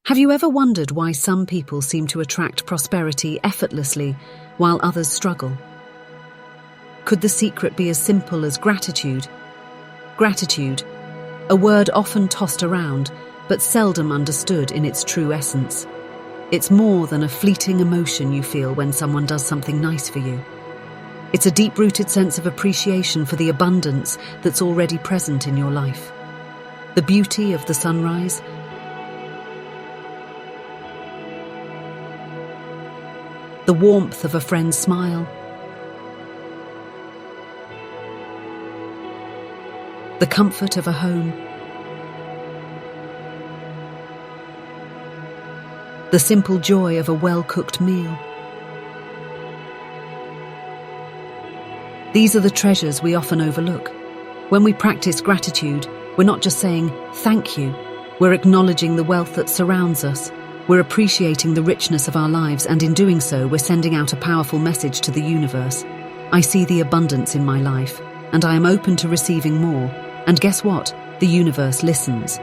Have you ever wondered why some people seem to attract prosperity effortlessly while others struggle? Could the secret be as simple as gratitude? Gratitude, a word often tossed around, but seldom understood in its true essence. It's more than a fleeting emotion you feel when someone does something nice for you. It's a deep-rooted sense of appreciation for the abundance that's already present in your life. The beauty of the sunrise, the warmth of a friend's smile, the comfort of a home, the simple joy of a well-cooked meal. These are the treasures we often overlook. When we practice gratitude, we're not just saying thank you, we're acknowledging the wealth that surrounds us. We're appreciating the richness of our lives, and in doing so, we're sending out a powerful message to the universe. I see the abundance in my life, and I am open to receiving more. And guess what? The universe listens.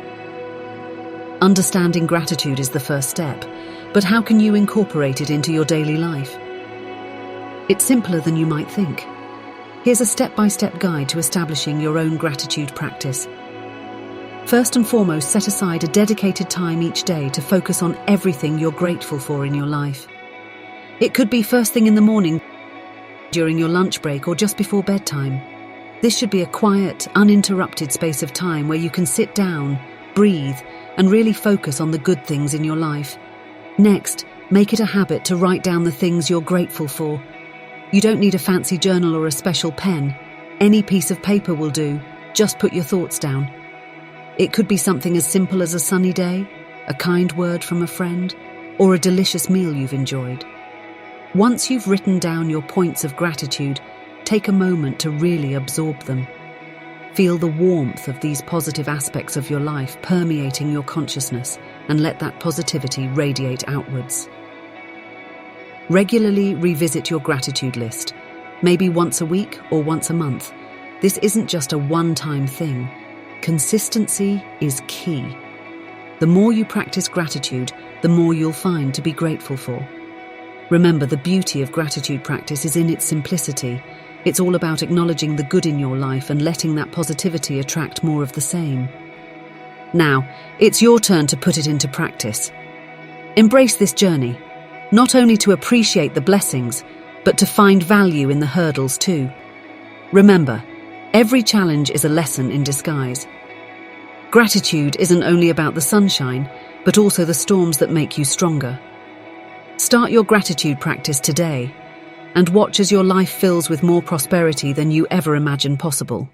Understanding gratitude is the first step, but how can you incorporate it into your daily life? It's simpler than you might think. Here's a step-by-step guide to establishing your own gratitude practice. First and foremost, set aside a dedicated time each day to focus on everything you're grateful for in your life. It could be first thing in the morning, during your lunch break, or just before bedtime. This should be a quiet, uninterrupted space of time where you can sit down, breathe, and really focus on the good things in your life. Next, make it a habit to write down the things you're grateful for. You don't need a fancy journal or a special pen. Any piece of paper will do. Just put your thoughts down. It could be something as simple as a sunny day, a kind word from a friend, or a delicious meal you've enjoyed. Once you've written down your points of gratitude, take a moment to really absorb them. Feel the warmth of these positive aspects of your life permeating your consciousness, and let that positivity radiate outwards. Regularly revisit your gratitude list, maybe once a week or once a month. This isn't just a one-time thing. Consistency is key. The more you practice gratitude, the more you'll find to be grateful for. Remember, the beauty of gratitude practice is in its simplicity. It's all about acknowledging the good in your life and letting that positivity attract more of the same. Now, it's your turn to put it into practice. Embrace this journey, not only to appreciate the blessings, but to find value in the hurdles too. Remember, every challenge is a lesson in disguise. Gratitude isn't only about the sunshine, but also the storms that make you stronger. Start your gratitude practice today, and watch as your life fills with more prosperity than you ever imagined possible.